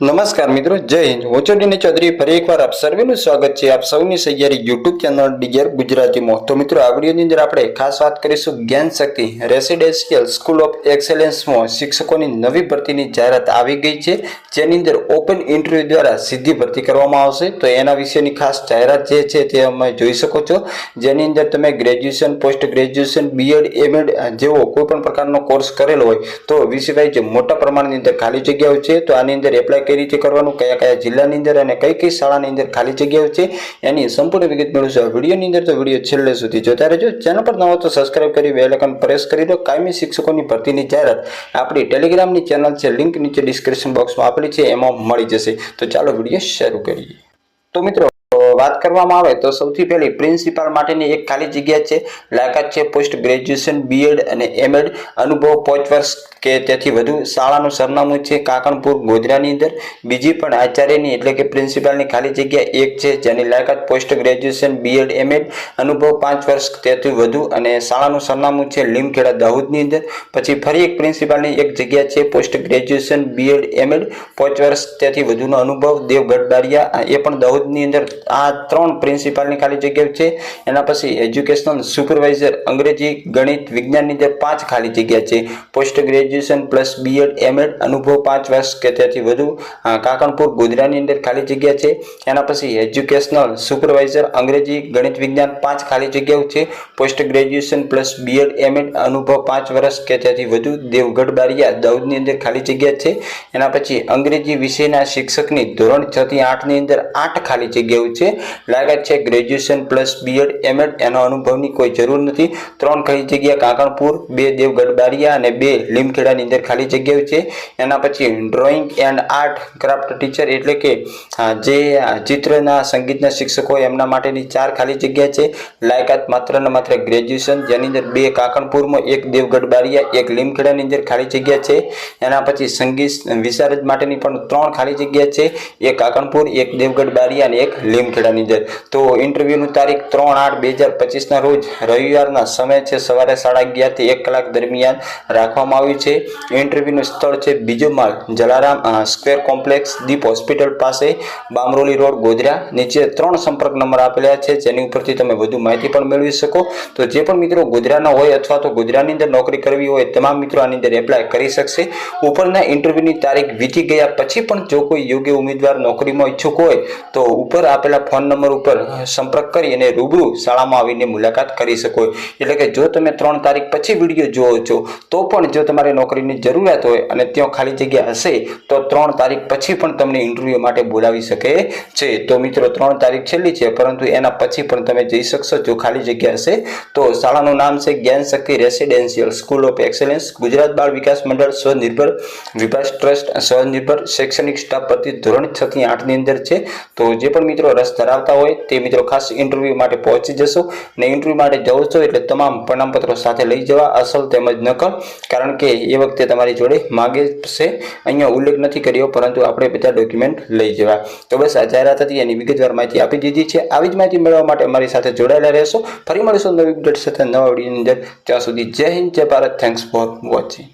નમસ્કાર મિત્રો, જય હિન્દ। હું છું ડીને ચૌધરી। ફરી એકવાર આપ સર્વેનું સ્વાગત છે આપ સૌની સહિયારી યુટ્યુબ ચેનલ ડીઆર ગુજરાતીમાં। તો મિત્રો, આ વિડીયોની અંદર આપણે ખાસ વાત કરીશું જ્ઞાન શક્તિ રેસિડેન્શિયલ સ્કૂલ ઓફ એક્સેલન્સમાં શિક્ષકોની નવી ભરતીની જાહેરાત આવી ગઈ છે, જેની અંદર ઓપન ઇન્ટરવ્યુ દ્વારા સીધી ભરતી કરવામાં આવશે। તો એના વિશેની ખાસ જાહેરાત જે છે તે અમે જોઈ શકો છો, જેની અંદર તમે graduation, post graduation, B Ed, M Ed જેવો કોઈ પણ પ્રકારનો કોર્સ કરેલો હોય તો વિષયવાઇઝ જે મોટા પ્રમાણની અંદર ખાલી જગ્યાઓ છે, તો આની અંદર એપ્લાય કઈ રીતે કરવાનું, કયા કયા જિલ્લાની અંદર અને કઈ કઈ શાળાની અંદર ખાલી જગ્યાઓ છે, એની સંપૂર્ણ વિગત મેળવશો આ વિડીયોની અંદર। તો વિડીયો છેલ્લે સુધી જોતા રહેજો। ચેનલ પર નવો તો સબસ્ક્રાઇબ કરી બેલ આઇકન પ્રેસ કરી દો। કાયમી શિક્ષકોની ભરતીની જાહેરાત આપણી ટેલિગ્રામની ચેનલ છે, લિંક નીચે ડિસ્ક્રિપ્શન બોક્સમાં આપેલી છે, એમાં મળી જશે। તો ચાલો વિડીયો શરૂ કરીએ। તો મિત્રો, વાત કરવામાં આવે તો સૌથી પહેલી પ્રિન્સિપાલ માટેની એક ખાલી જગ્યા છે। લાયકાત છે પોસ્ટ ગ્રેજ્યુએશન, બીએડ અને એમએડ, અનુભવ 5 વર્ષ કે તેથી વધુ। શાળાનું સરનામું છે કાકણપુર, ગોધરાની અંદર। બીજી પણ આચાર્યની એટલે કે પ્રિન્સિપાલની ખાલી જગ્યા એક છે, જેની લાયકાત પોસ્ટ ગ્રેજ્યુએશન, બીએડ, એમએડ, અનુભવ 5 વર્ષ તેથી વધુ અને શાળાનું સરનામું છે લીમખેડા, દાહોદની અંદર। પછી ફરી એક પ્રિન્સિપાલની એક જગ્યા છે પોસ્ટ ગ્રેજ્યુએશન, બીએડ, એમએડ, 5 વર્ષ તેથી વધુનો અનુભવ, દેવગઢ બારિયા, એ પણ દાહોદની અંદર। આ 3 પ્રિન્સિપાલની ખાલી જગ્યા છે। એના પછી એજ્યુકેશનલ સુપરવાઇઝર અંગ્રેજી, ગણિત, વિજ્ઞાનની અંદર 5 ખાલી જગ્યા છે, post graduation plus B Ed, M Ed, અનુભવ 5 વર્ષ કે તેથી વધુ, કાકણપુર, ગોધરાની અંદર ખાલી જગ્યા છે। એના પછી એજ્યુકેશનલ સુપરવાઇઝર અંગ્રેજી, ગણિત, વિજ્ઞાન 5 ખાલી જગ્યાઓ છે, post graduation plus B Ed, M Ed, અનુભવ 5 વર્ષ કે તેથી વધુ, દેવગઢ બારિયા, દાહોદની અંદર ખાલી જગ્યા છે। એના પછી અંગ્રેજી વિષયના શિક્ષકની ધોરણ 6 થી 8 ની અંદર 8 ખાલી જગ્યાઓ છે। લાયકાત છે ગ્રેજ્યુએશન પ્લસ બીએડ, એમએડ, એનો અનુભવની કોઈ જરૂર નથી। 3 ખાલી જગ્યા કાકણપુર, 2 દેવગઢ બારિયા અને 2 લીમખેડાની અંદર ખાલી જગ્યાઓ છે। એના પછી drawing and art craft teacher એટલે કે જે ચિત્રના, સંગીતના શિક્ષકો હોય એમના માટેની 4 ખાલી જગ્યા છે। લાયકાત માત્ર ને માત્ર ગ્રેજ્યુએશન, જેની અંદર 2 કાકણપુરમાં, 1 દેવગઢ બારિયા, 1 લીમખેડાની અંદર ખાલી જગ્યા છે। એના પછી સંગીત વિશારદ માટેની પણ 3 ખાલી જગ્યા છે, 1 કાકણપુર, 1 દેવગઢ બારિયા અને 1 લીમખેડાની અંદર। તો ઇન્ટરવ્યુની તારીખ 3/8/2025 ના રોજ રવિવારના સમય છે સવારે 11:30 થી 1 કલાક દરમિયાન રાખવામાં આવ્યું છે। ઇન્ટરવ્યુનું સ્થળ છે બીજો માળ, જલારામ સ્ક્વેર કોમ્પ્લેક્સ, દીપ હોસ્પિટલ પાસે, બામરોલી રોડ, ગોધરા। નીચે 3 સંપર્ક નંબર આપેલા છે, જેની ઉપરથી તમે વધુ માહિતી પણ મેળવી શકો। તો જે પણ મિત્રો ગુજરાતના હોય અથવા તો ગુજરાતની અંદર નોકરી કરવી હોય તમામ મિત્રો આની અંદર એપ્લાય કરી શકશે। ઉપરના ઇન્ટરવ્યુની તારીખ વીતી ગયા પછી પણ જો કોઈ યોગ્ય ઉમેદવાર નોકરીમાં ઈચ્છુક હોય તો ઉપર આપેલા ફોન નંબર ઉપર સંપર્ક કરી અને રૂબરૂ શાળામાં આવીને મુલાકાત કરી શકો। એટલે કે જો તમે 3 તારીખ પછી વિડીયો જોવો છો તો પણ જો તમારે નોકરીની જરૂરિયાત હોય અને ત્યાં ખાલી જગ્યા હશે તો 3 તારીખ પછી પણ તમને ઇન્ટરવ્યુ માટે બોલાવી શકે છે। તો મિત્રો, 3 તારીખ છેલ્લી છે, પરંતુ એના પછી પણ તમે જઈ શકશો જો ખાલી જગ્યા હશે તો। શાળાનું નામ છે Gyan Shakti residential school of excellence, Gujarat Bal Vikas મંડળ, સ્વનિર્ભર વિકાસ ટ્રસ્ટ, સ્વનિર્ભર શૈક્ષણિક સ્ટાફ ભરતી ધોરણ 6 થી 8 ની અંદર છે। તો જે પણ મિત્રો રસ ધરાવતા હોય તે મિત્રો ખાસ ઇન્ટરવ્યુ માટે પહોંચી જશો અને ઇન્ટરવ્યુ માટે જાઓ છો એટલે તમામ પ્રમાણપત્રો સાથે લઈ જવા, અસલ તેમજ નકલ, કારણ કે એ વખતે તમારી જોડે માગે છે। અહીંયા ઉલ્લેખ નથી કર્યો, પરંતુ આપણે બધા ડોક્યુમેન્ટ લઈ જવા। તો બસ આ જાહેરાત હતી, એની વિગતવાર માહિતી આપી દીધી છે। આવી જ માહિતી મેળવવા માટે અમારી સાથે જોડાયેલા રહેશો। ફરી મળીશું નવી અપડેટ સાથે નવા વિડીયોની અંદર। ત્યાં સુધી જય હિન્દ, જય ભારત। Thanks for watching.